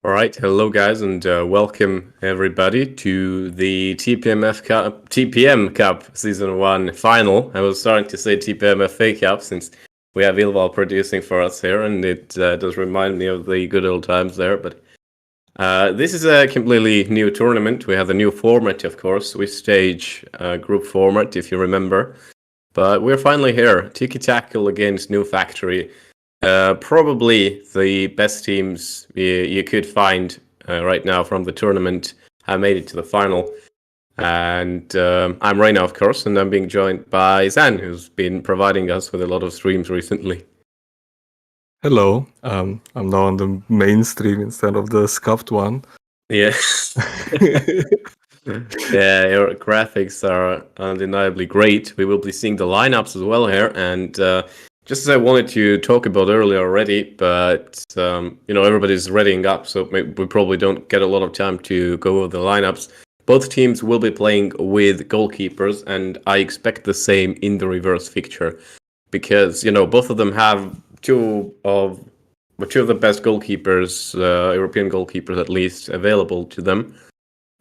All right, hello guys, and welcome everybody to the TPM Cup Season 1 final. I was starting to say TPM FA Cup since we have ilvol producing for us here, and it does remind me of the good old times there. But this is a completely new tournament. We have a new format, of course. We stage group format, if you remember. But we're finally here. Tiki Tackle against New Factory. Probably the best teams you could find right now from the tournament have made it to the final. And I'm Reina, of course, and I'm being joined by Zan, who's been providing us with a lot of streams recently. Hello, I'm now on the mainstream instead of the scuffed one. Yeah. Yeah, your graphics are undeniably great. We will be seeing the lineups as well here, and just as I wanted to talk about earlier already, but everybody's readying up, so we probably don't get a lot of time to go over the lineups. Both teams will be playing with goalkeepers, and I expect the same in the reverse fixture, because both of them have two of the best goalkeepers, European goalkeepers at least, available to them.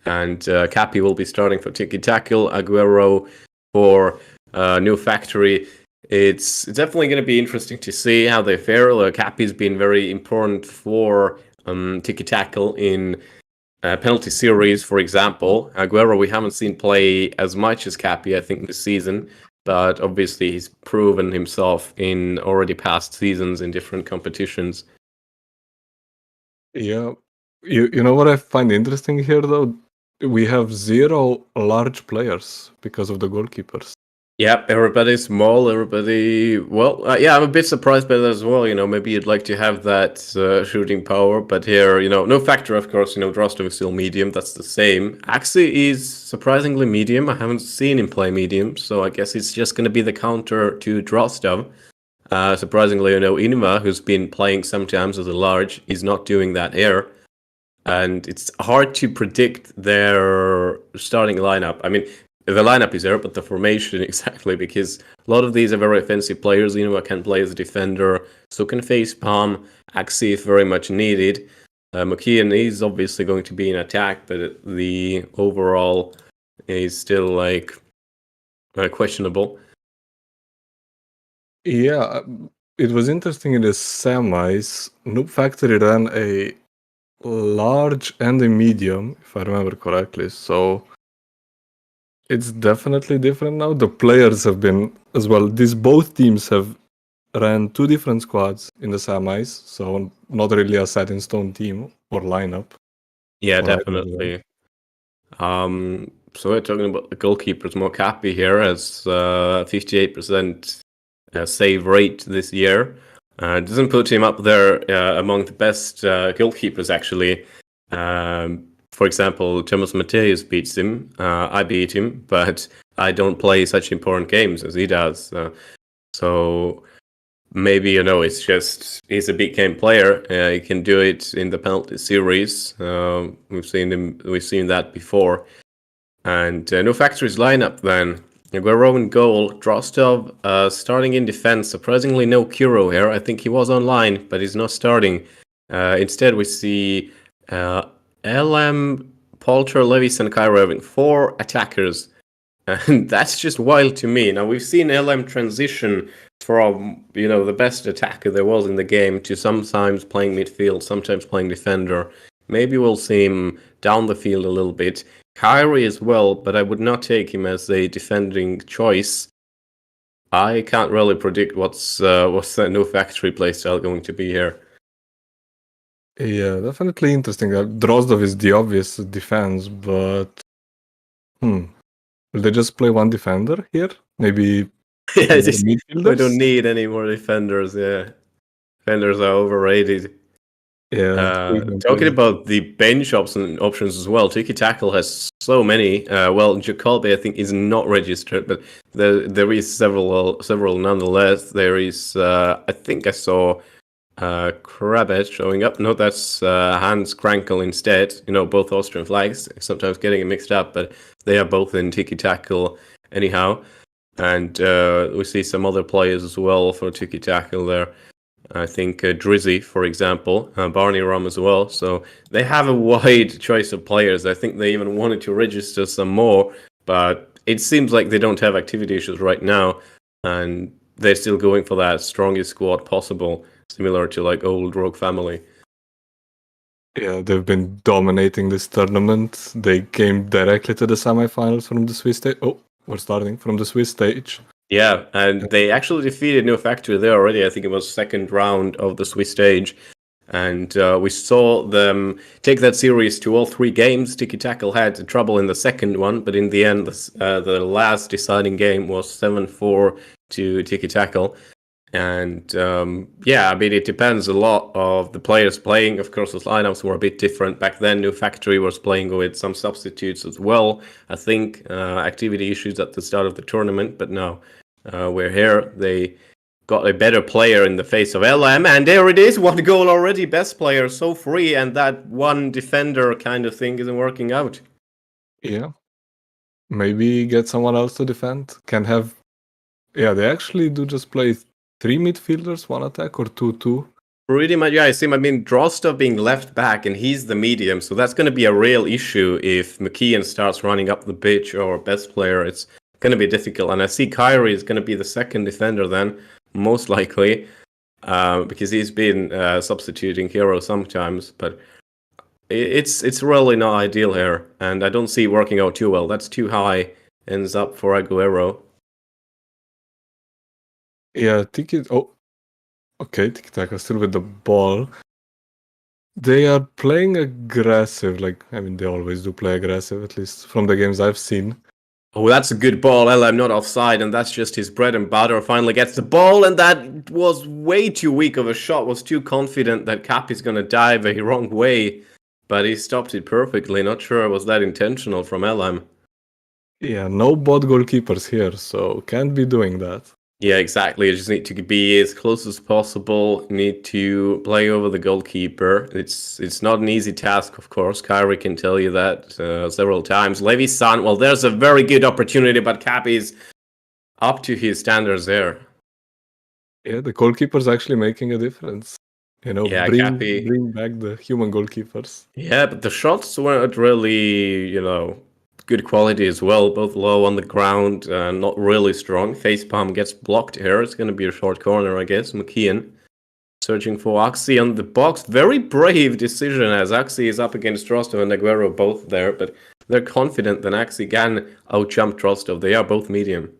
And Cappy will be starting for Tiki Tackle, Aguero for New Factory. It's definitely going to be interesting to see how they fare. Cappy's been very important for Tiki Tackle in penalty series, for example. Aguero, we haven't seen play as much as Cappy, I think, this season. But obviously, he's proven himself in already past seasons in different competitions. Yeah, you know what I find interesting here though? We have 0 large players because of the goalkeepers. Yeah, everybody's small, everybody... Well, yeah, I'm a bit surprised by that as well. Maybe you'd like to have that shooting power, but here, no factor, of course. Drostov is still medium, that's the same. Axi is surprisingly medium. I haven't seen him play medium, so I guess it's just going to be the counter to Drostov. Surprisingly, Inima, who's been playing sometimes as a large, is not doing that here. And it's hard to predict their starting lineup. I mean, the lineup is there, but the formation exactly, because a lot of these are very offensive players. Can play as a defender, so can face palm. Axi if very much needed. McKeon is obviously going to be in attack, but the overall is still questionable. Yeah, it was interesting in the semis. Noob Factory ran a large and a medium, if I remember correctly. So it's definitely different now. The players have been as well. Both teams have ran 2 different squads in the semis, so not really a set in stone team or lineup. Yeah, definitely. So we're talking about the goalkeepers. More Cappy here has 58% save rate this year. Doesn't put him up there among the best goalkeepers, actually. For example, Thomas Matthäus beats him. I beat him, but I don't play such important games as he does. So maybe, it's just he's a big game player. He can do it in the penalty series. We've seen that before. And no Factory's lineup then. Aguero in goal, Drostov starting in defense. Surprisingly, no Kuro here. I think he was online, but he's not starting. Instead, we see LM, Polter, Levis, and Cairo having 4 attackers. And that's just wild to me. Now, we've seen LM transition from, the best attacker there was in the game to sometimes playing midfield, sometimes playing defender. Maybe we'll see him down the field a little bit. Kyrie as well, but I would not take him as a defending choice. I can't really predict what's the No Factory playstyle going to be here. Yeah, definitely interesting. Drozdov is the obvious defense, but will they just play one defender here? Maybe Yeah, we don't need any more defenders. Yeah, defenders are overrated. Yeah. Talking about the bench options as well, Tiki Tackle has so many. Jacoby I think is not registered, but there is several nonetheless. There is I think I saw Krabet showing up. No, that's Hans Krankel instead. Both Austrian flags. Sometimes getting it mixed up, but they are both in Tiki Tackle anyhow. And we see some other players as well for Tiki Tackle there. I think Drizzy, for example, Barney Rum as well. So they have a wide choice of players. I think they even wanted to register some more, but it seems like they don't have activity issues right now, and they're still going for that strongest squad possible, similar to like old Rogue Family. Yeah, they've been dominating this tournament. They came directly to the semifinals from the Swiss stage. Oh, we're starting from the Swiss stage. Yeah, and they actually defeated New Factory there already. I think it was second round of the Swiss stage. And we saw them take that series to all three games. Tiki Tackle had trouble in the second one, but in the end, the last deciding game was 7-4 to Tiki Tackle. And yeah, I mean, it depends a lot of the players playing. Of course, the lineups were a bit different. Back then, New Factory was playing with some substitutes as well. I think activity issues at the start of the tournament, but no, we're here. They got a better player in the face of LM, and there it is, one goal already, best player, so free, and that one defender kind of thing isn't working out. Yeah. Maybe get someone else to defend. Can have... Yeah, they actually do just play 3 midfielders, 1 attack, or 2-2. Pretty much, yeah, I see. I mean, Drostov being left back, and he's the medium, so that's going to be a real issue if McKeon starts running up the pitch or best player. It's going to be difficult, and I see Kyrie is going to be the second defender then, most likely, because he's been substituting hero sometimes, but it's really not ideal here, and I don't see it working out too well. That's too high, ends up for Aguero. Yeah, Tiki... Oh, okay, Tiki Taka still with the ball. They are playing aggressive. Like, I mean, they always do play aggressive, at least from the games I've seen. Oh, that's a good ball. LM not offside, and that's just his bread and butter. Finally gets the ball, and that was way too weak of a shot. Was too confident that Cap is going to dive a wrong way, but he stopped it perfectly. Not sure was that intentional from LM. Yeah, no bot goalkeepers here, so can't be doing that. Yeah, exactly. You just need to be as close as possible. You need to play over the goalkeeper. It's not an easy task, of course. Kyrie can tell you that several times. Levy's son, well, there's a very good opportunity, but Cap is up to his standards there. Yeah, the goalkeeper's actually making a difference. You know, Yeah, bring back the human goalkeepers. Yeah, but the shots weren't really, good quality as well. Both low on the ground, not really strong. Facepalm gets blocked here. It's going to be a short corner, I guess. McKeon searching for Axi on the box. Very brave decision as Axi is up against Rostov and Aguero both there, but they're confident that Axi can outjump Rostov. They are both medium.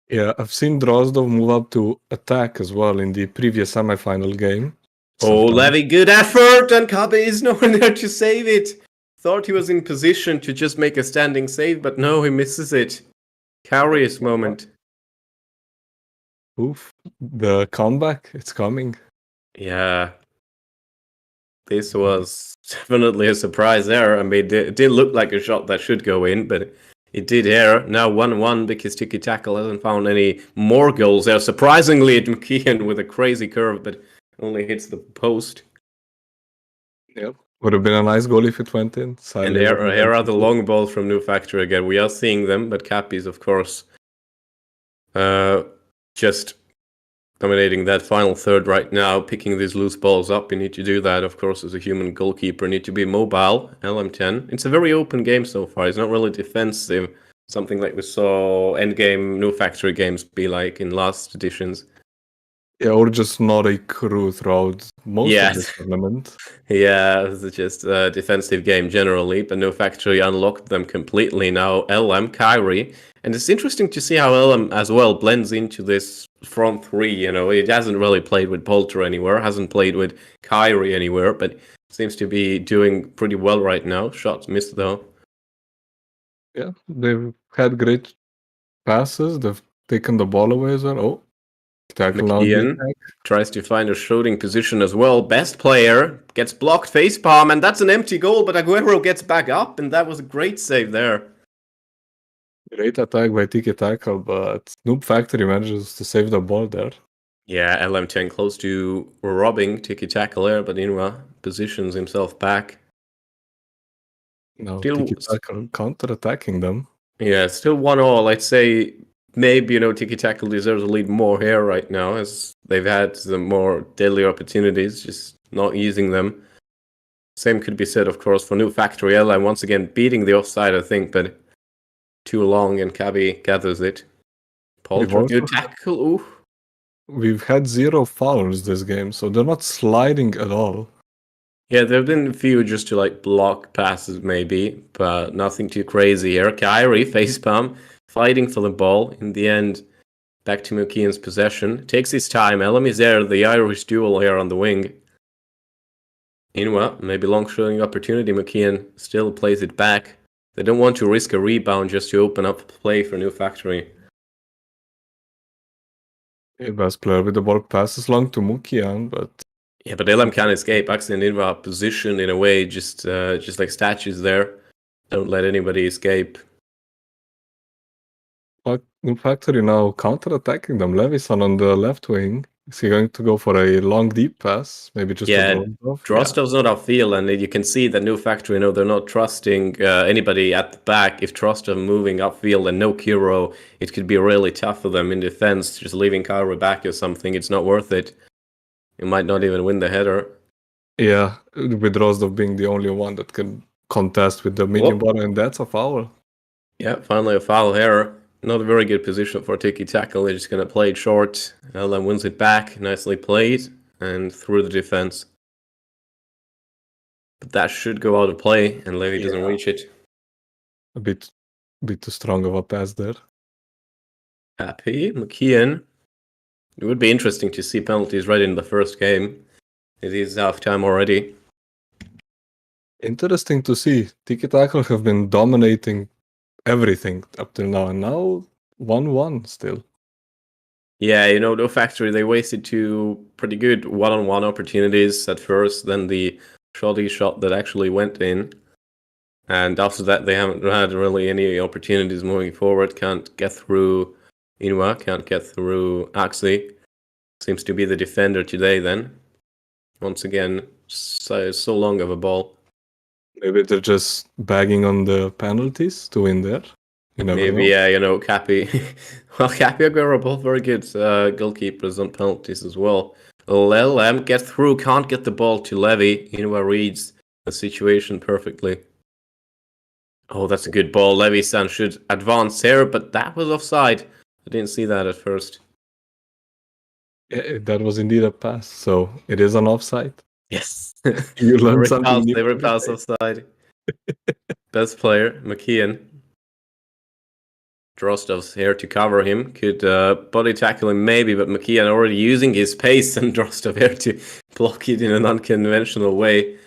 Yeah, I've seen Drozdov move up to attack as well in the previous semi-final game. Oh, Levy, good effort, and Kabe is nowhere there to save it. Thought he was in position to just make a standing save, but no, he misses it. Curious moment. Oof, the comeback, it's coming. Yeah. This was definitely a surprise there. I mean, it did look like a shot that should go in, but it did err. Now 1-1 because Tiki Tackle hasn't found any more goals there. Surprisingly, McKeon with a crazy curve, but only hits the post. Yep. Would have been a nice goal if it went in. And here are the long balls from New Factory again. We are seeing them, but Cappy's, of course, just dominating that final third right now, picking these loose balls up. You need to do that, of course, as a human goalkeeper. You need to be mobile, LM10. It's a very open game so far. It's not really defensive, something like we saw endgame New Factory games be like in last editions. Yeah, or just not a crew throughout most of the tournament. Yeah, it's just a defensive game generally, but No Factory unlocked them completely now. LM, Kyrie, and it's interesting to see how LM as well blends into this front three. It hasn't really played with Polter anywhere, hasn't played with Kyrie anywhere, but seems to be doing pretty well right now. Shots missed though. Yeah, they've had great passes. They've taken the ball away as well. Oh. McKeon tries to find a shooting position as well. Best player gets blocked facepalm, and that's an empty goal, but Aguero gets back up, and that was a great save there. Great attack by Tiki Tackle, but Noob Factory manages to save the ball there. Yeah, LM10 close to robbing Tiki Tackle there, but Inwa positions himself back. Now Tiki Tackle counter-attacking them. Yeah, still 1-1. I'd say maybe, Tiki Tackle deserves a lead more here right now, as they've had some more deadly opportunities, just not using them. Same could be said, of course, for New Factory Airline, once again beating the offside, I think, but too long, and Cabby gathers it. Polter, good tackle, ooh. We've had 0 fouls this game, so they're not sliding at all. Yeah, there have been a few just to block passes maybe, but nothing too crazy here. Kyrie, facepalm, fighting for the ball. In the end, back to McKeon's possession. Takes his time. Elam is there, the Irish duel here on the wing. Inwa, maybe long showing opportunity. McKeon still plays it back. They don't want to risk a rebound just to open up play for New Factory. The best player with the ball passes long to Mukian, but... Yeah, but Elam can't escape. Axel and Inva are positioned in a way, just like statues there. Don't let anybody escape. But New Factory now counter-attacking them. Levison on the left wing. Is he going to go for a long, deep pass? Maybe just Yeah, to Drozdov? Drozdov's not outfield, and you can see that New Factory, they're not trusting anybody at the back. If Drozdov moving upfield and no Kiro, it could be really tough for them in defense. Just leaving Kyra back or something, it's not worth it. You might not even win the header. Yeah, with Drozdov being the only one that can contest with the medium ball, and that's a foul. Yeah, finally a foul here. Not a very good position for Tiki Tackle. They're just going to play it short. Ellen wins it back. Nicely played. And through the defense. But that should go out of play. And Levy doesn't reach it. A bit too strong of a pass there. Happy. McKeon. It would be interesting to see penalties right in the first game. It is halftime already. Interesting to see. Tiki Tackle have been dominating everything up till now, and now 1-1 still. Yeah, No Factory, they wasted 2 pretty good one-on-one opportunities at first, then the shoddy shot that actually went in. And after that, they haven't had really any opportunities moving forward. Can't get through Inua, can't get through Axi. Seems to be the defender today then. Once again, so long of a ball. Maybe they're just bagging on the penalties to win there. You never know. Yeah, Cappy. Well, Cappy and Aguero are both very good goalkeepers on penalties as well. Lelem get through, can't get the ball to Levy. Inua reads the situation perfectly. Oh, that's a good ball. Levy-san should advance here, but that was offside. I didn't see that at first. Yeah, that was indeed a pass, so it is an offside. Yes. You learned something new. Every pass offside. Best player, McKeon. Drozdov's here to cover him. Could body tackle him maybe, but McKeon already using his pace and Drozdov here to block it in an unconventional way.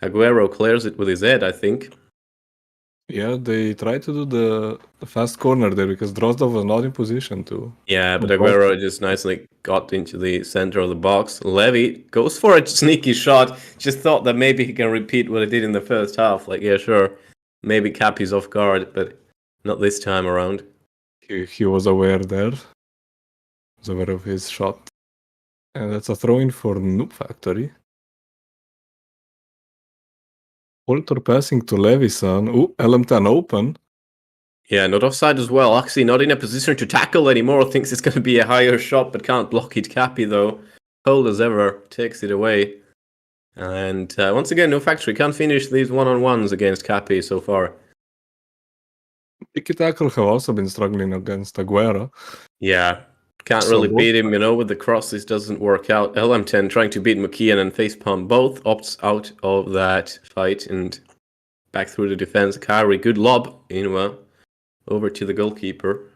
Aguero clears it with his head, I think. Yeah, they tried to do the fast corner there because Drozdov was not in position to. Yeah, but Aguero just nicely got into the center of the box. Levy goes for a sneaky shot. Just thought that maybe he can repeat what he did in the first half. Yeah, sure. Maybe Cappy's off guard, but not this time around. He was aware there. Was aware of his shot. And that's a throw-in for Noob Factory. Polter passing to Levison. Ooh, LM10 open. Yeah, not offside as well. Actually, not in a position to tackle anymore. Thinks it's going to be a higher shot, but can't block it. Cappy, though, cold as ever, takes it away. And once again, No Factory can't finish these one-on-ones against Cappy so far. Tiki Tackle have also been struggling against Aguero. Yeah, can't really beat him, with the crosses, doesn't work out. LM10 trying to beat McKeon and facepalm both opts out of that fight and back through the defense. Kyrie, good lob, over to the goalkeeper.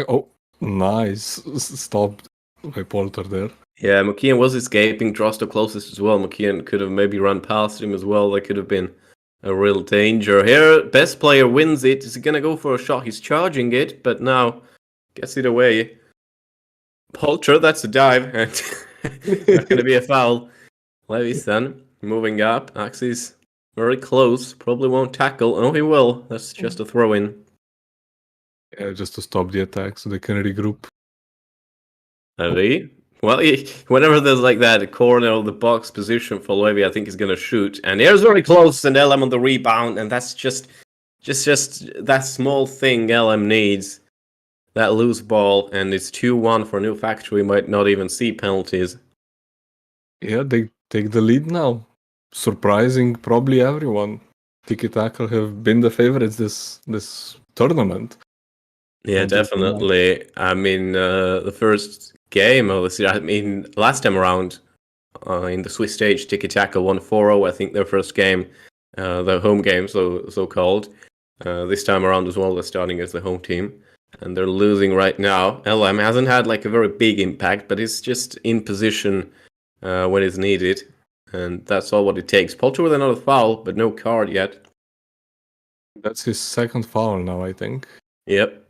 Oh, nice. Stopped by Polter there. Yeah, McKeon was escaping. Drozdov closest as well. McKeon could have maybe run past him as well. That could have been a real danger. Here, best player wins it. Is he going to go for a shot? He's charging it, but now gets it away. Polter, that's a dive. And not going to be a foul. Levison moving up. Axis very close. Probably won't tackle. Oh, he will. That's just a throw in. Yeah, just to stop the attack so they can regroup. Levy. Well, whenever there's that corner of the box position for Levy, I think he's going to shoot. And there's very close, and LM on the rebound, and that's just Just that small thing LM needs, that loose ball, and it's 2-1 for New Factory. Might not even see penalties. Yeah, they take the lead now. Surprising probably everyone. Tiki Taka have been the favorites this tournament. Yeah, definitely. I mean, the first game of the series, I mean, last time around in the Swiss stage, Tiki Taka won 4-0, I think, their first game, the home game, so called. This time around as well, they're starting as the home team. And they're losing right now. LM hasn't had like a very big impact, but it's just in position when it's needed. And that's all what it takes. Poulter with another foul, but no card yet. That's his second foul now, I think. Yep.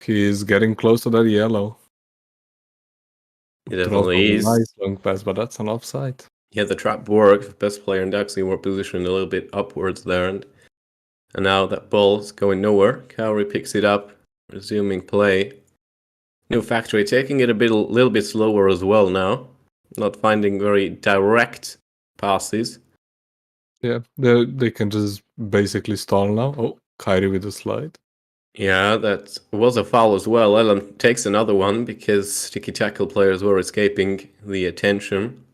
He's getting close to that yellow. It definitely is. Nice long pass, but that's an offside. Yeah, the trap worked. Best player in Daxley were positioned a little bit upwards there. And now that ball's going nowhere. Cowrie picks it up, resuming play. New Factory taking it a little bit slower as well now. Not finding very direct passes. Yeah, they can just basically stall now. Oh, Kyrie with a slide. Yeah, that was a foul as well. Ellen takes another one because Tiki Tackle players were escaping the attention.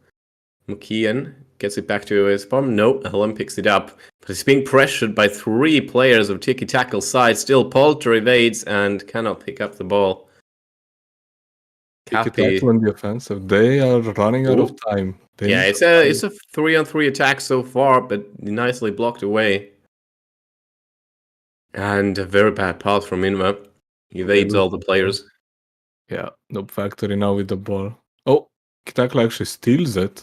McKeon gets it back to his farm. No, Ellen picks it up. But he's being pressured by 3 players of Tiki Tackle side. Still, Poulter evades and cannot pick up the ball. Tiki Tackle in the offensive. They are running out of time. Yeah, it's a 3-on-3 attack so far, but nicely blocked away. And a very bad pass from Inva. Evades all the players. Yeah, Noob Factory now with the ball. Oh, Kitakla actually steals it.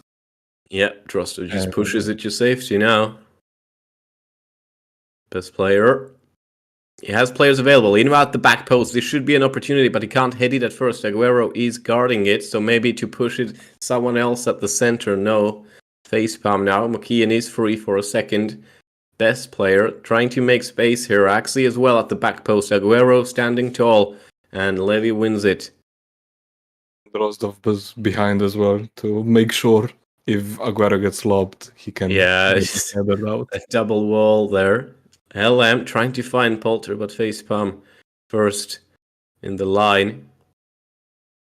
Yeah, Drosto just pushes it to safety now. Best player. He has players available. Inva at the back post. This should be an opportunity, but he can't hit it at first. Aguero is guarding it, so maybe to push it someone else at the center. No. Facepalm now. McKeon is free for a second. Best player trying to make space here. Axley as well at the back post. Aguero standing tall, and Levy wins it. Drozdov was behind as well to make sure if Aguero gets lobbed, he can get it out. A double wall there. LM trying to find Poulter, but Facepalm first in the line.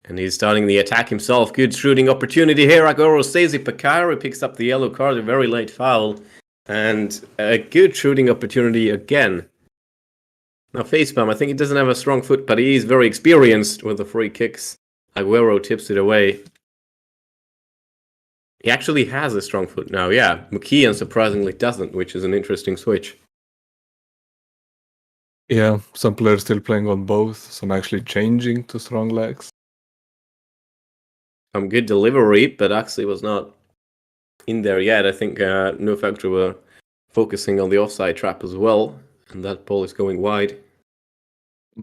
And he's starting the attack himself. Good shooting opportunity here. Aguero saves it. Bakari picks up the yellow card, a very late foul. And a good shooting opportunity again. Now, Facepalm, I think he doesn't have a strong foot, but he is very experienced with the free kicks. Aguero tips it away. He actually has a strong foot now, yeah. McKeon surprisingly doesn't, which is an interesting switch. Yeah, some players still playing on both, some actually changing to strong legs. Some good delivery, but Axley was not in there yet. I think New Factory were focusing on the offside trap as well, and that ball is going wide.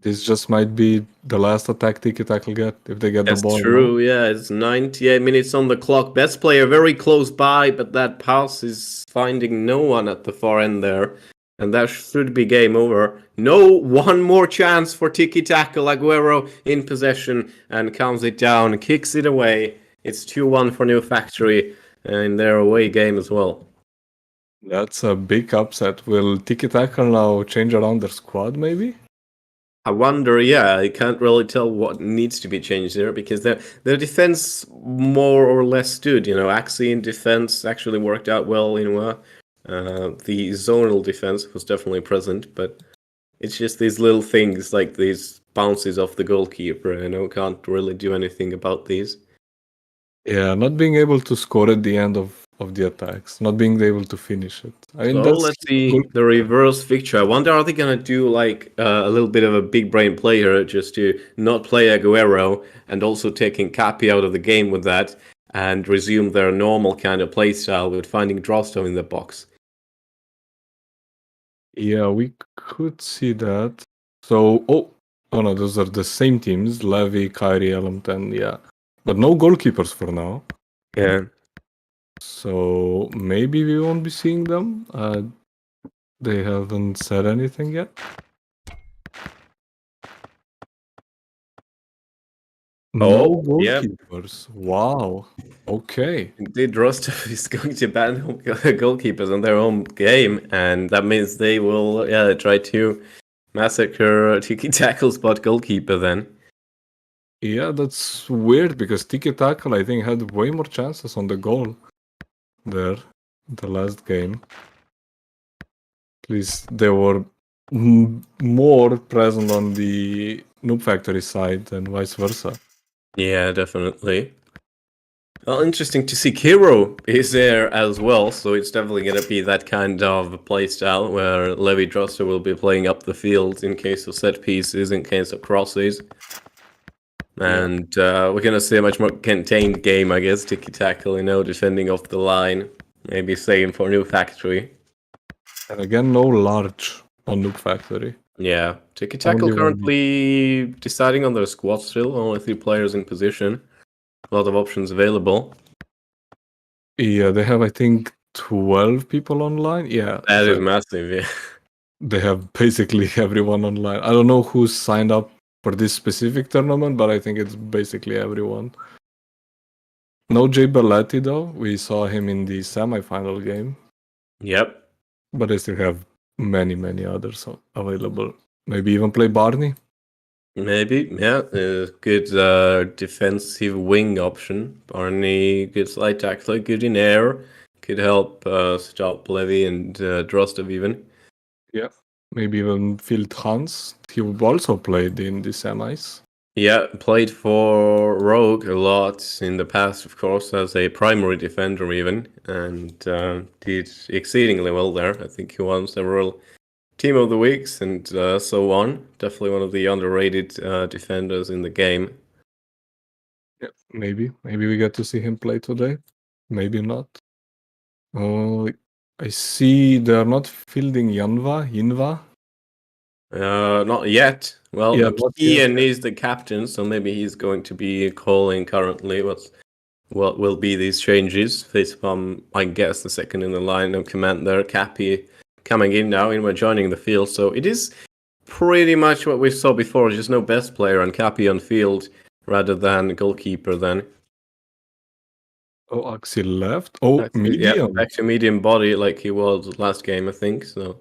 This just might be the last attack Tiki Tackle get if they get the ball. That's true, yeah. It's 98 minutes on the clock. Best player very close by, but that pass is finding no one at the far end there. And that should be game over. No, one more chance for Tiki Tackle. Aguero in possession and calms it down, kicks it away. It's 2-1 for New Factory in their away game as well. That's a big upset. Will Tiki Tackle now change around their squad, maybe? I wonder, yeah, I can't really tell what needs to be changed there because their defense more or less stood. You know, Axie in defense actually worked out well in the zonal defense was definitely present, but it's just these little things like these bounces off the goalkeeper, you know, can't really do anything about these. Yeah, not being able to score at the end of the attacks, not being able to finish it. I mean, so let's see the reverse fixture. I wonder, are they going to do like a little bit of a big brain play here just to not play Aguero and also taking Capi out of the game with that and resume their normal kind of play style with finding Drosto in the box? Yeah, we could see that. So, oh no, those are the same teams, Levy, Kyrie, Elmton, yeah. But no goalkeepers for now. Yeah. So maybe we won't be seeing them. They haven't said anything yet. No yeah. goalkeepers. Wow. Okay. Indeed, Rostov is going to ban goalkeepers on their own game, and that means they will try to massacre Tiki Tackle spot goalkeeper then. Yeah, that's weird because Tiki Tackle, I think, had way more chances on the goal there, the last game. At least they were more present on the Noob Factory side than vice versa. Yeah, definitely. Well, interesting to see Kiro is there as well, so it's definitely going to be that kind of play style where Levi Droster will be playing up the field in case of set pieces, in case of crosses. Yeah. And we're going to see a much more contained game, I guess, Tiki Tackle, defending off the line. Maybe same for New Factory. And again, no large on Noob Factory. Yeah, Tiki Tackle Only one. currently deciding on their squad still, only 3 players in position. A lot of options available. Yeah, they have, I think, 12 people online. Yeah, That is so massive, yeah. they have basically everyone online. I don't know who signed up for this specific tournament, but I think it's basically everyone. No Jay Belletti though. We saw him in the semi-final game, Yep. but they still have many others available. Maybe even play Barney. Maybe, yeah. Good defensive wing option. Barney, good slide tackler, good in air. Could help stop Levy and Drostov even. Yeah. Maybe even Phil Hans. He also played in the semis. Yeah, played for Rogue a lot in the past, of course, as a primary defender even, and did exceedingly well there. I think he won several Team of the Weeks and so on. Definitely one of the underrated defenders in the game. Yeah, maybe. Maybe we get to see him play today. Maybe not. Oh, I see they are not fielding Yinva. Not yet. Well, Yeah, not yet. Kian is the captain, so maybe he's going to be calling currently what will be these changes. Facepalm, I guess, the second in the line of command there. Cappy coming in now, and we're joining the field. So it is pretty much what we saw before, just no best player and Cappy on field rather than goalkeeper then. Oh, Axel left. Oh, Yeah, medium. back to medium body like he was last game, I think. So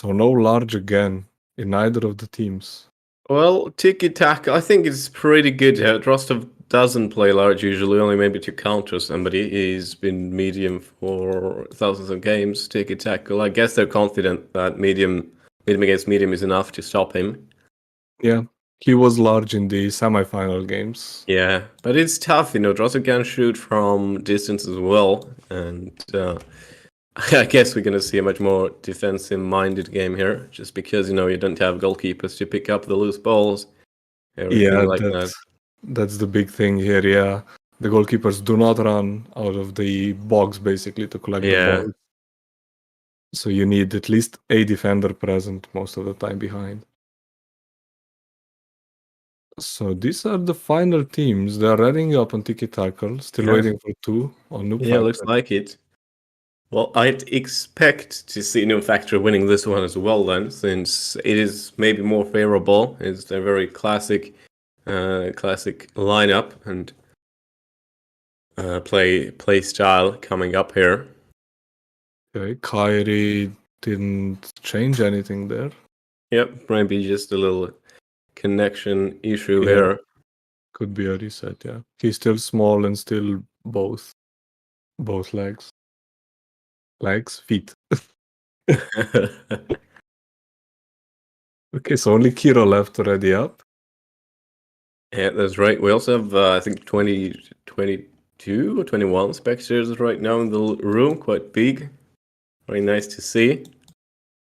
no large again in either of the teams. Well, Tiki Taka, I think it's pretty good. Rostov doesn't play large usually, only maybe to counter somebody. He's been medium for thousands of games. Tiki Taka, I guess they're confident that medium against medium is enough to stop him. Yeah, he was large in the semi-final games. Yeah, but it's tough, Rostov can shoot from distance as well, and I guess we're going to see a much more defensive-minded game here, just because you don't have goalkeepers to pick up the loose balls, everything like that. That's the big thing here. Yeah, the goalkeepers do not run out of the box basically to collect the Yeah. ball. So you need at least a defender present most of the time behind. So these are the final teams. They are readying up on Tiki Tackle, still Yeah. waiting for 2 on Noob Yeah, looks Factory. like it. Well, I'd expect to see New Factory winning this one as well then, since it is maybe more favorable. It's a very classic lineup and play style coming up here. Okay, Kyrie didn't change anything there. Yep, maybe just a little connection issue Yeah. here. Could be a reset, yeah. He's still small and still both legs. Feet. Okay, so only Kiro left to ready up. Yeah, that's right. We also have, I think, 22 or 21 spectators right now in the room. Quite big. Very nice to see.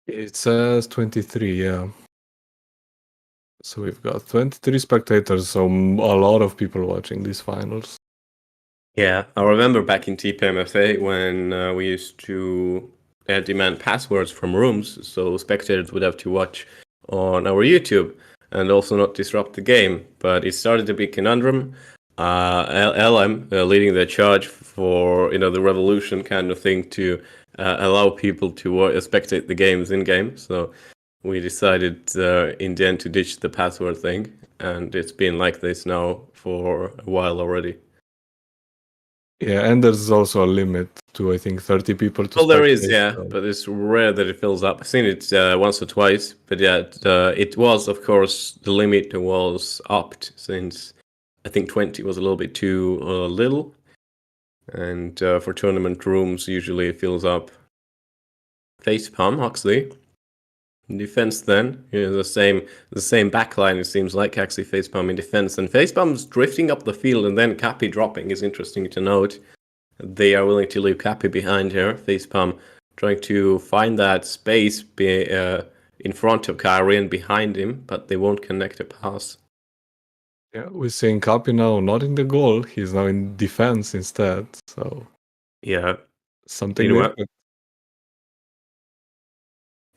It says 23, yeah. So we've got 23 spectators, so a lot of people watching these finals. Yeah, I remember back in TPMFA when we used to demand passwords from rooms, so spectators would have to watch on our YouTube and also not disrupt the game. But it started to be conundrum. LM leading the charge for the revolution kind of thing to allow people to spectate the games in game. So we decided in the end to ditch the password thing, and it's been like this now for a while already. Yeah, and there's also a limit to, I think, 30 people to Well, there is, spectate. yeah, So. but it's rare that it fills up. I've seen it once or twice, but yeah, it was, of course, the limit was upped since I think 20 was a little bit too little, and for tournament rooms, usually it fills up. Facepalm, Huxley. In defense, then the same backline. It seems like actually Facepalm in defense, and Facepalm's drifting up the field, and then Cappy dropping is interesting to note. They are willing to leave Cappy behind here. Facepalm trying to find that space in front of Kyrie and behind him, but they won't connect a pass. Yeah, we're seeing Capi now not in the goal. He's now in defense instead. So yeah, something you know different.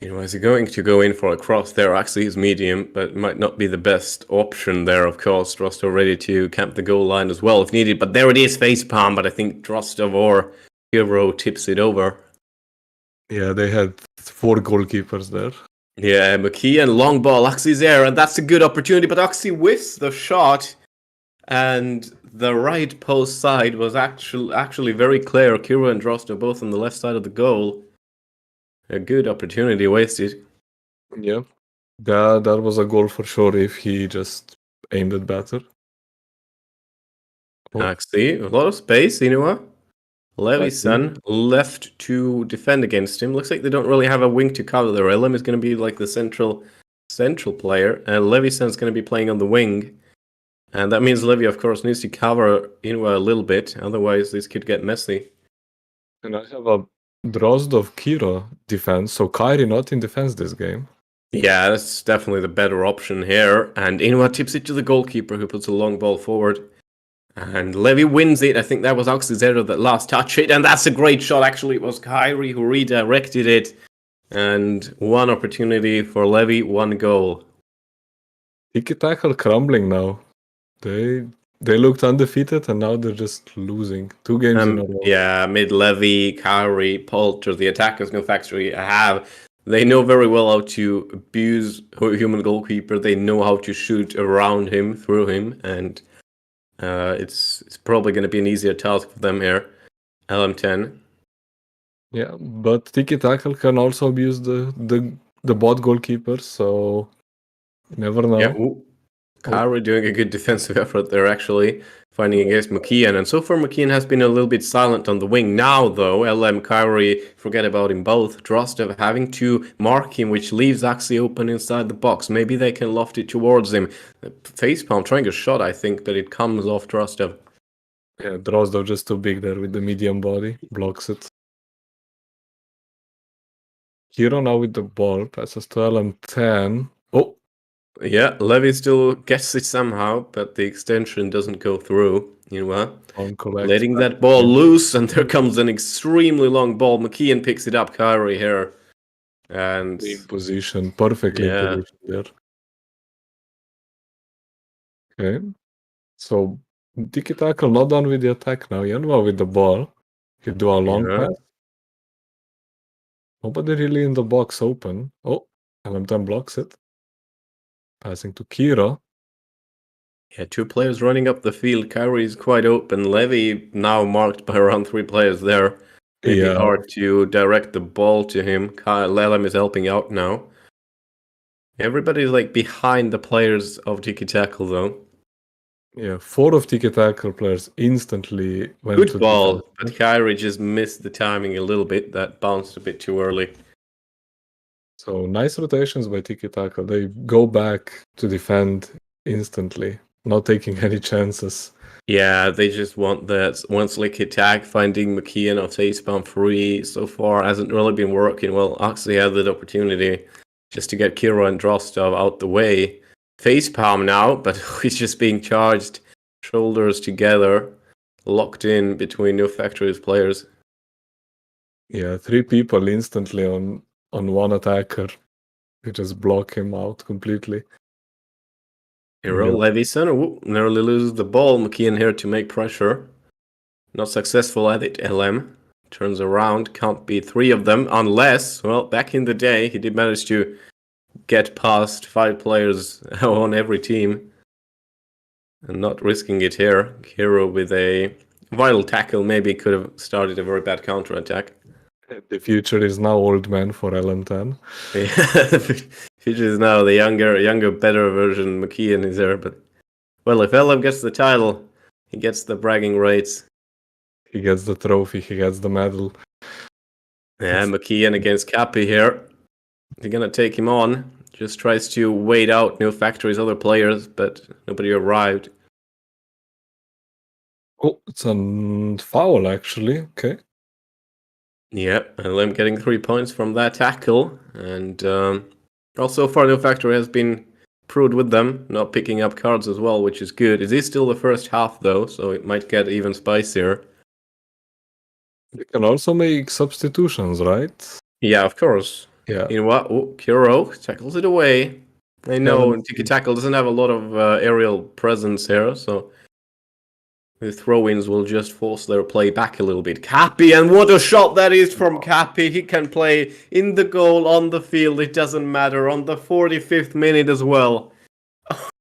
Is he going to go in for a cross there? Actually, he's medium, but it might not be the best option there, of course. Drostov ready to camp the goal line as well if needed. But there it is, Facepalm. But I think Drostov or Hero tips it over. Yeah, they had 4 goalkeepers there. Yeah, McKee and long ball. Oxy's there, and that's a good opportunity. But Oxy whiffs the shot, and the right post side was actually very clear. Kira and Drostov both on the left side of the goal. A good opportunity wasted. Yeah, that was a goal for sure if he just aimed it better. Oh. Oxy, a lot of space, you know what? Levyson left to defend against him. Looks like they don't really have a wing to cover there. LM is going to be like the central player, and Levyson's going to be playing on the wing. And that means Levy, of course, needs to cover Inwa a little bit. Otherwise, this could get messy. And I have a Drozdov Kira defense, so Kairi not in defense this game. Yeah, that's definitely the better option here. And Inwa tips it to the goalkeeper, who puts a long ball forward. And Levy wins it. I think that was Oxyzero that last touch it. And that's a great shot. Actually, it was Kyrie who redirected it. And one opportunity for Levy, one goal. Tiki tackle crumbling now. They looked undefeated and now they're just losing 2 games in a row. Yeah, mid Levy, Kyrie, Poulter, the attackers no factory have. They know very well how to abuse a human goalkeeper. They know how to shoot around him, through him, and it's probably going to be an easier task for them here. LM10. Yeah, but Tiki tackle can also abuse the bot goalkeeper, so you never know. Yeah, Kyrie doing a good defensive effort there, actually, finding against McKeon. And so far, McKeon has been a little bit silent on the wing. Now, though, LM, Kyrie, forget about him both. Drostov having to mark him, which leaves Axie open inside the box. Maybe they can loft it towards him. Facepalm trying a shot, I think, but it comes off Drostov. Yeah, Drozdov just too big there with the medium body. Blocks it. Hero now with the ball. Passes to LM10. Oh! Yeah, Levy still gets it somehow, but the extension doesn't go through. You know what? Letting that ball loose, and there comes an extremely long ball. McKeon picks it up, Kyrie here. And in position, perfectly in position there. Okay. So Tiki tackle not done with the attack now. Yanwa with the ball. He do a long pass. Nobody really in the box open. Oh, LM10 blocks it. Passing to Kira. Yeah, 2 players running up the field. Kyrie is quite open. Levy now marked by around 3 players there. Maybe hard to direct the ball to him. Lelem is helping out now. Everybody's like behind the players of Tiki Tackle though. Yeah, 4 of Tiki Tackle players instantly went Good to ball, defense. but Kyrie just missed the timing a little bit. That bounced a bit too early. So nice rotations by Tiki Tackle. They go back to defend instantly, not taking any chances. Yeah, they just want that one slick attack. Finding McKeon or Facepalm free so far hasn't really been working. Well, Oxley had that opportunity just to get Kira and Drostov out the way. Facepalm now, but he's just being charged, shoulders together, locked in between New Factory's players. Yeah, 3 people instantly on one attacker. You just block him out completely. Hero Levison nearly loses the ball. McKeon here to make pressure. Not successful at it. LM turns around. Can't be 3 of them unless, well, back in the day, he did manage to get past 5 players on every team. And not risking it here. Hero with a vital tackle maybe could have started a very bad counter-attack. The future is now old man for LM10. Yeah, future is now the younger, better version. McKeon is there, but well, if LM gets the title, he gets the bragging rights. He gets the trophy, he gets the medal. Yeah, McKeon against Cappy here. They're gonna take him on. Just tries to wait out New Factory's other players, but nobody arrived. Oh, it's a foul actually. Okay. Yeah, and LM getting 3 points from that tackle, and also far New Factory has been proved with them, not picking up cards as well, which is good. It is still the first half though, so it might get even spicier. You can also make substitutions, right? Yeah, of course. Yeah. You know what? Oh, Kuro tackles it away. I know Seven- Tiki Tackle doesn't have a lot of aerial presence here, so the throw-ins will just force their play back a little bit. Cappy, and what a shot that is from Cappy. He can play in the goal, on the field, it doesn't matter, on the 45th minute as well.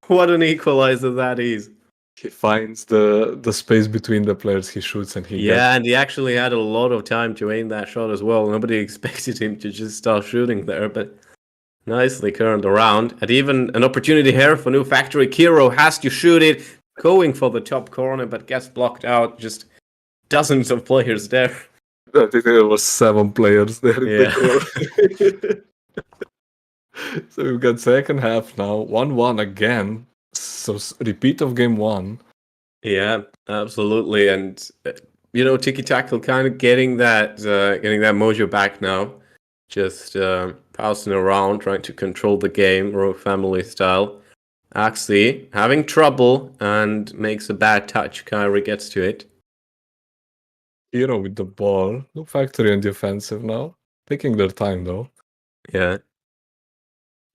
What an equalizer that is. He finds the space between the players he shoots and he gets. Yeah, and he actually had a lot of time to aim that shot as well. Nobody expected him to just start shooting there, but nicely turned around. And even an opportunity here for New Factory. Kiro has to shoot it, going for the top corner, but gets blocked out. Just dozens of players there. I think there was 7 players there in Yeah. the goal. So we've got second half now, 1-1 again. So repeat of game 1. Yeah, absolutely. And Tiki Tackle kind of getting that mojo back now. Just passing around, trying to control the game, Royal Family style. Axie having trouble and makes a bad touch. Kyrie gets to it. Hero with the ball. No Factory on the offensive now. Taking their time though. Yeah.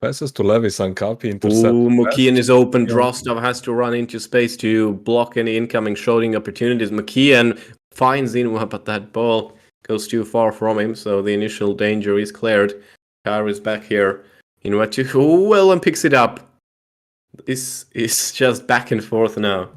Passes to Levis and Kapi. Ooh, McKeon is open. Yeah. Drostov has to run into space to block any incoming shooting opportunities. McKeon finds Inwa, but that ball goes too far from him, so the initial danger is cleared. Kyrie's back here. Inwa to and picks it up. This is just back and forth now.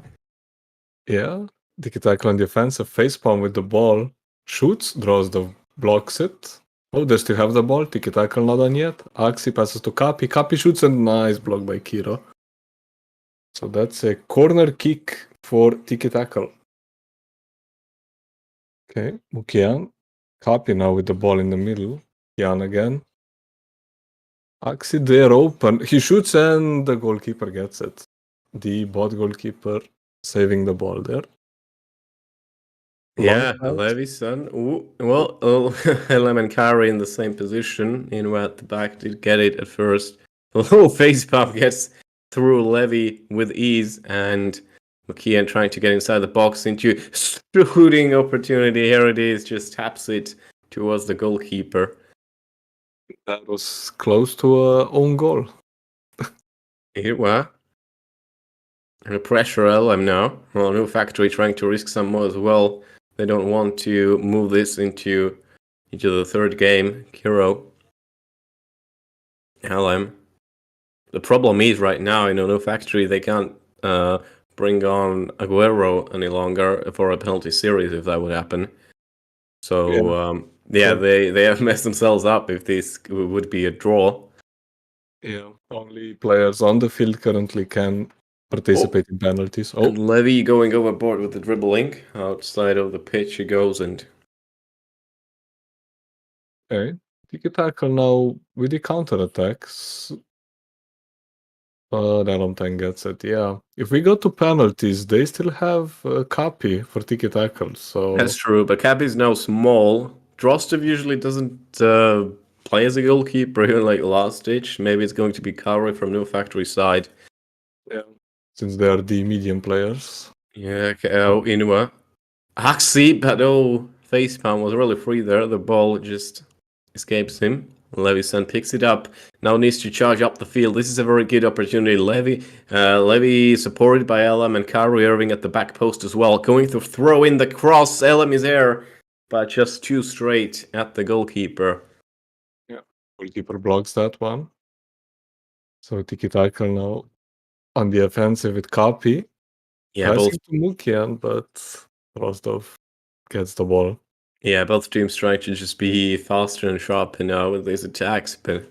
Yeah. Tiki Tackle on the offensive. Facepalm with the ball. Shoots. Draws the blocks it. Oh, they still have the ball. Tiki Tackle not done yet. Axie passes to Kapi. Kapi shoots, and nice block by Kiro. So that's a corner kick for Tiki Tackle. Okay, Mukian. Kapi now with the ball in the middle. Kian again. Axie there open. He shoots and the goalkeeper gets it. The bot goalkeeper saving the ball there. Yeah, Long pass. Levy's son. Ooh, well, LM and Kyrie in the same position. Inwa at the back did get it at first. Oh, facepalm gets through Levy with ease, and McKeon trying to get inside the box into shooting opportunity. Here it is, just taps it towards the goalkeeper. That was close to a own goal. Here we are. And a pressure LM now. Well, New Factory trying to risk some more as well. They don't want to move this into the third game. Kiro. LM. The problem is right now, No Factory, they can't bring on Aguero any longer for a penalty series if that would happen. So, they have messed themselves up if this would be a draw. Yeah, only players on the field currently can participate in penalties. Oh, And Levy going overboard with the dribbling. Outside of the pitch he goes and... okay. Tiki Tackle now with the counter-attacks. Dalomtan gets it, yeah. If we go to penalties, they still have a copy for Tiki Tackle, so... That's true, but Cap is now small. Drostov usually doesn't play as a goalkeeper, even like last stage. Maybe it's going to be Kauri from New Factory side. Yeah, since they are the medium players. Yeah, Inua. Axie, but facepalm was really free there. The ball just escapes him. Levison picks it up. Now needs to charge up the field. This is a very good opportunity. Levy supported by LM and Kyrie Irving at the back post as well. Going to throw in the cross. LM is there, but just too straight at the goalkeeper. Yeah, goalkeeper blocks that one. So Tiki Taka now on the offensive with Copy. Yeah, both Passing to Mukian, but Rostov gets the ball. yeah, both teams trying to just be faster and sharper now with these attacks, but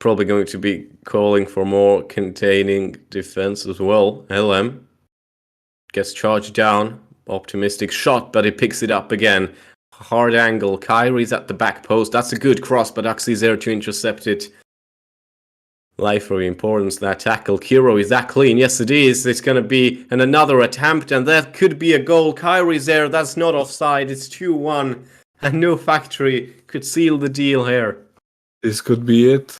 probably going to be calling for more containing defense as well. LM gets charged down. Optimistic shot, but he picks it up again. Hard angle. Kyrie's at the back post. That's a good cross, but Axi's there to intercept it. Life for importance, that tackle. Kiro, is that clean? Yes, it is. It's going to be another attempt, and that could be a goal. Kyrie's there. That's not offside. It's 2-1. And no factory could seal the deal here. This could be it.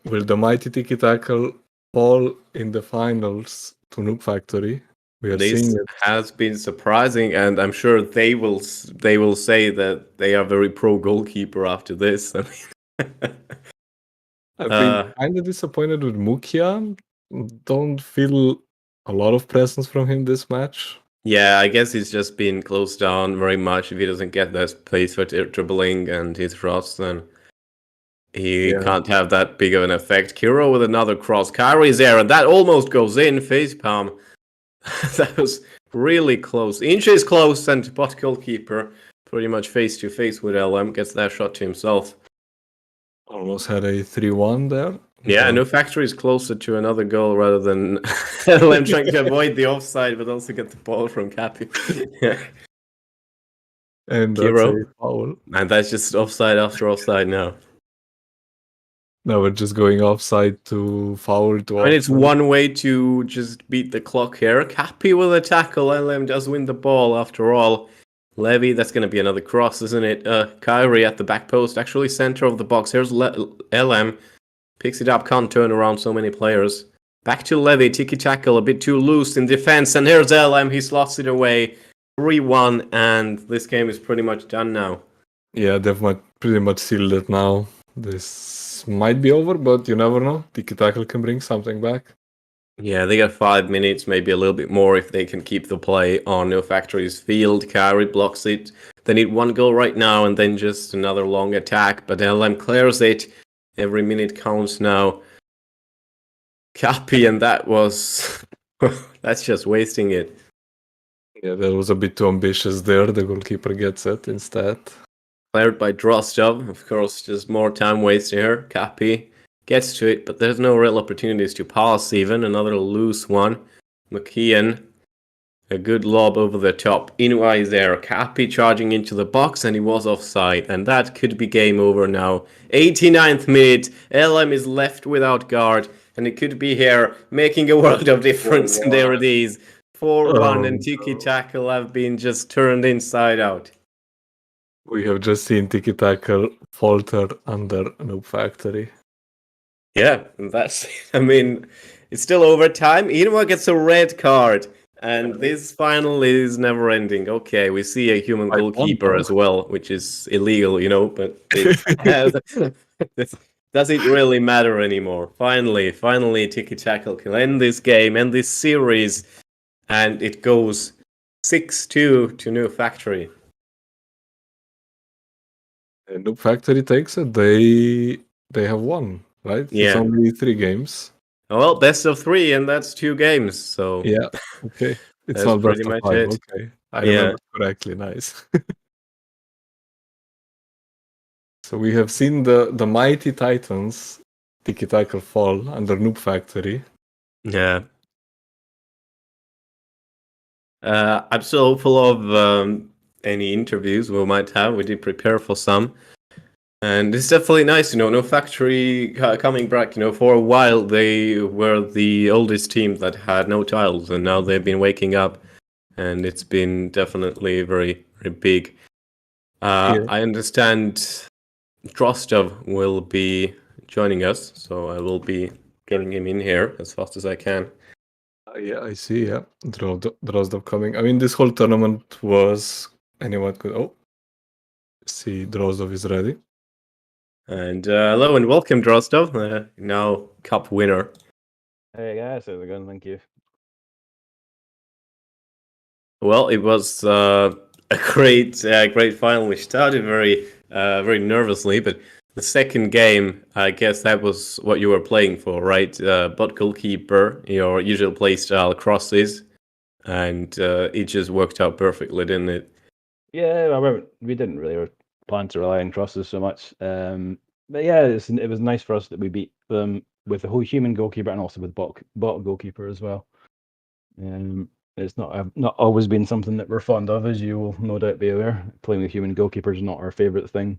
Will the mighty Tiki Tackle fall in the finals to Noob Factory? We are This seeing it. has been surprising, and I'm sure they will say that they are very pro goalkeeper after this. I mean, I've been kind of disappointed with Mukian. Don't feel a lot of presence from him this match. yeah, I guess he's just been closed down very much. If he doesn't get that space for dribbling and his rods, then he can't have that big of an effect. Kiro with another cross. Kyrie's there, and that almost goes in. Facepalm. That was really close. Inch is close, and bot goalkeeper pretty much face to face with LM gets that shot to himself. Almost had a 3-1 there. Yeah, no factory is closer to another goal rather than LM trying to avoid the offside, but also get the ball from Cappy. Yeah. And that's Kiro. a foul. And that's just offside after offside now. Now we're just going offside to foul to I mean, it's offside. one way to just beat the clock here. Cappy with a tackle. LM does win the ball after all. Levy, that's going to be another cross, isn't it? Kyrie at the back post, actually center of the box. Here's LM. Picks it up, can't turn around so many players. Back to Levy, Tiki tackle, a bit too loose in defense. And here's LM, he slots it away. 3-1, and this game is pretty much done now. Yeah, they've pretty much sealed it now. This might be over, but you never know. Tiki Tackle can bring something back. Yeah, they got 5 minutes, maybe a little bit more if they can keep the play on No Factory's field. Kyrie blocks it. They need 1 goal right now and then just another long attack. But LM clears it. Every minute counts now. Cappy, and that was... that's just wasting it. Yeah, that was a bit too ambitious there. The goalkeeper gets it instead. Cleared by Drostov. Of course, just more time wasted here. Cappy gets to it, but there's no real opportunities to pass even. Another loose one. McKeon, a good lob over the top. Inouye is there. Cappy charging into the box, and he was offside. And that could be game over now. 89th minute. LM is left without guard, and it could be here, making a world of difference. And there it is. 4-1, and Tiki tackle have been just turned inside out. We have just seen Tiki Tackle falter under Noob Factory. Yeah, that's. I mean, it's still overtime. Inouye gets a red card, and this final is never ending. Okay, we see a human goalkeeper as well, which is illegal, you know, but does it really matter anymore? Finally, Tiki Tackle can end this game, end this series, and it goes 6-2 to New Factory. And Noob Factory takes it. They have won, right? Yeah. It's only 3 games. Well, best of 3, and that's 2 games. So yeah, okay. It's that's not best pretty of much 5. it. Okay, I remember correctly. Nice. So we have seen the mighty Titans Tiki Tackle fall under Noob Factory. Yeah. I'm still hopeful of any interviews we might have. We did prepare for some. And it's definitely nice, you know, No Factory coming back. You know, for a while they were the oldest team that had no titles, and now they've been waking up, and it's been definitely very, very big. I understand Drostov will be joining us, so I will be getting him in here as fast as I can. Yeah, I see. Yeah, Drozdov coming. I mean, this whole tournament was anyone could. Oh, see, Drozdov is ready. And hello and welcome, Drostov, now Cup winner. Hey guys, how's it going? Thank you. Well, it was a great final. We started very nervously, but the second game, I guess that was what you were playing for, right? Bot goalkeeper, your usual play style crosses, and it just worked out perfectly, didn't it? Yeah, we didn't really plan to rely on crosses so much. But yeah, it was nice for us that we beat them with the whole human goalkeeper and also with bot goalkeeper as well. It's not always been something that we're fond of, as you will no doubt be aware. Playing with human goalkeeper is not our favourite thing.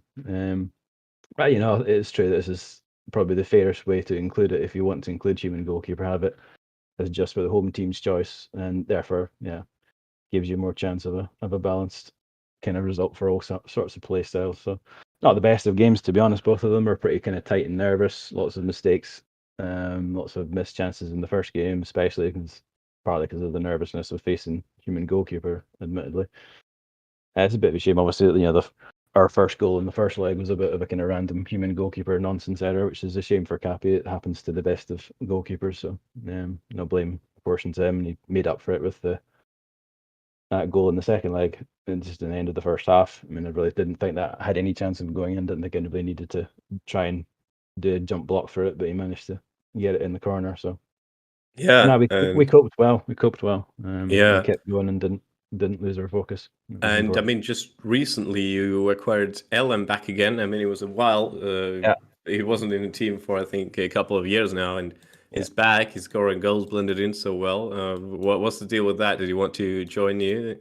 But it's true. This is probably the fairest way to include it if you want to include human goalkeeper. Have it as just for the home team's choice, and therefore, yeah, gives you more chance of a balanced kind of result for all sorts of play styles. So not the best of games, to be honest. Both of them are pretty kind of tight and nervous. Lots of mistakes, lots of missed chances in the first game, especially partly because of the nervousness of facing human goalkeeper. Admittedly, it's a bit of a shame. Obviously, our first goal in the first leg was a bit of a kind of random human goalkeeper nonsense error, which is a shame for Cappy. It happens to the best of goalkeepers, so no blame portion to him, and he made up for it with that goal in the second leg and just in the end of the first half. I mean, I really didn't think that had any chance of going in. Didn't think anybody needed to try and do a jump block for it, but he managed to get it in the corner. So Yeah, we coped well. We coped well. yeah. We kept going and didn't lose our focus. And I mean, just recently you acquired Ellen back again. I mean, it was a while. Yeah. He wasn't in the team for, I think, a couple of years now, and he's Yeah. back. He's scoring goals, blended in so well. What's the deal with that? Did he want to join you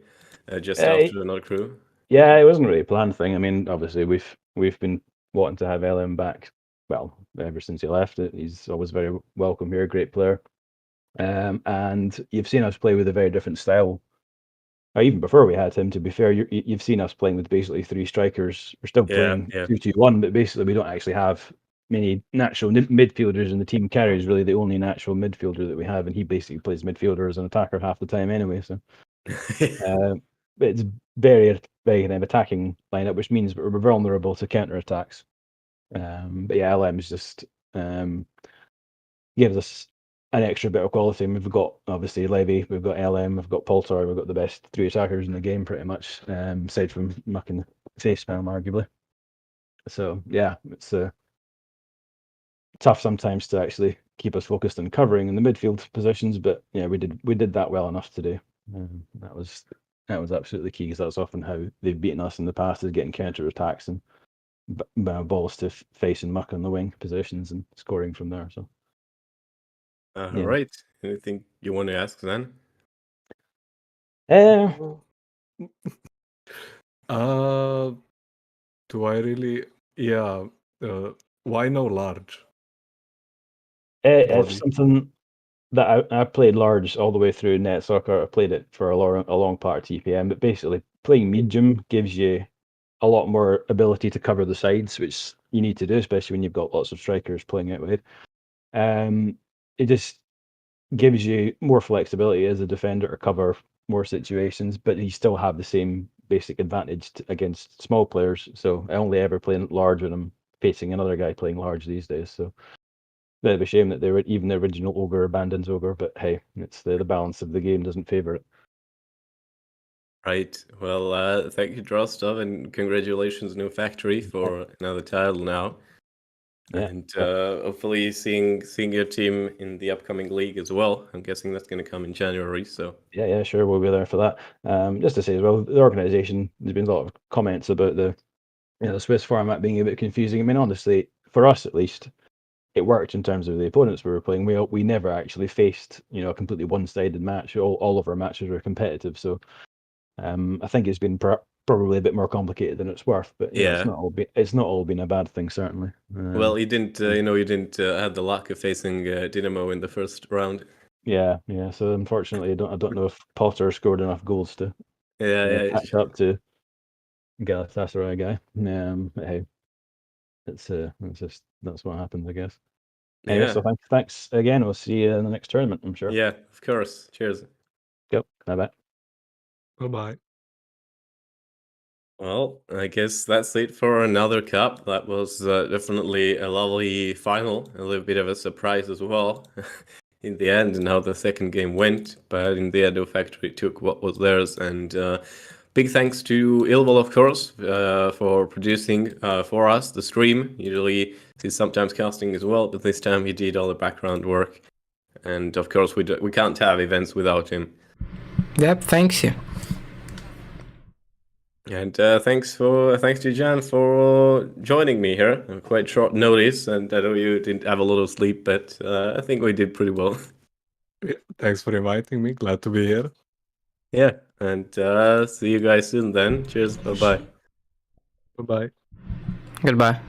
just after another crew? Yeah, it wasn't really a planned thing. I mean, obviously we've been wanting to have Ellen back. Well, ever since he left, he's always very welcome here. Great player. And you've seen us play with a very different style. Even before we had him, to be fair, you've seen us playing with basically three strikers. We're still playing 2-2-1, but basically we don't actually have many natural midfielders, and the team carry is really the only natural midfielder that we have, and he basically plays midfielder as an attacker half the time anyway. So it's very kind of attacking lineup, which means we're vulnerable to counter attacks. But yeah, LM's just gives us an extra bit of quality. And we've got obviously Levy, we've got LM, we've got Poltar, we've got the best three attackers in the game pretty much, aside from Muck and Facepalm arguably. So yeah, it's tough sometimes to actually keep us focused on covering in the midfield positions, but yeah, we did that well enough today. That was absolutely key, because that's often how they've beaten us in the past, is getting counter attacks and balls to Face and Muck on the wing positions and scoring from there. So. All right. Anything you want to ask, Zan? Do I really? Yeah. Why no large? It's something that I played large all the way through net soccer. I played it for a long part of TPM, but basically playing medium gives you a lot more ability to cover the sides, which you need to do, especially when you've got lots of strikers playing out wide. It just gives you more flexibility as a defender to cover more situations, but you still have the same basic advantage against small players. So I only ever play large when I'm facing another guy playing large these days. So bit of a shame that even the original ogre abandons ogre, but hey, it's the balance of the game doesn't favour it. Right. Well, thank you, Drostov, and congratulations, New Factory, for another title now. Yeah. And hopefully seeing your team in the upcoming league as well. I'm guessing that's going to come in January. So yeah, sure, we'll be there for that. Just to say as well, the organisation, there's been a lot of comments about the Swiss format being a bit confusing. I mean, honestly, for us at least, it worked in terms of the opponents we were playing. We never actually faced a completely one-sided match. All of our matches were competitive, so I think it's been probably a bit more complicated than it's worth. But it's not all been a bad thing, certainly. Well, you didn't have the luck of facing Dynamo in the first round. Yeah. So unfortunately, I don't know if Potter scored enough goals to catch up to Galatasaray guy. But hey, that's what happens, I guess. Anyway, so thanks again. We'll see you in the next tournament, I'm sure. Yeah, of course. Cheers. Yep. Bye. Bye. Well, I guess that's it for another cup. That was definitely a lovely final, a little bit of a surprise as well in the end and how the second game went. But in the end, the Factory took what was theirs and big thanks to Ilvol, of course, for producing for us the stream. Usually he's sometimes casting as well, but this time he did all the background work. And of course, we can't have events without him. Yep, thanks you. And thanks to Jan for joining me here on quite short notice. And I know you didn't have a lot of sleep, but I think we did pretty well. Yeah, thanks for inviting me. Glad to be here. Yeah, and see you guys soon then. Cheers, bye-bye. Bye bye. Goodbye.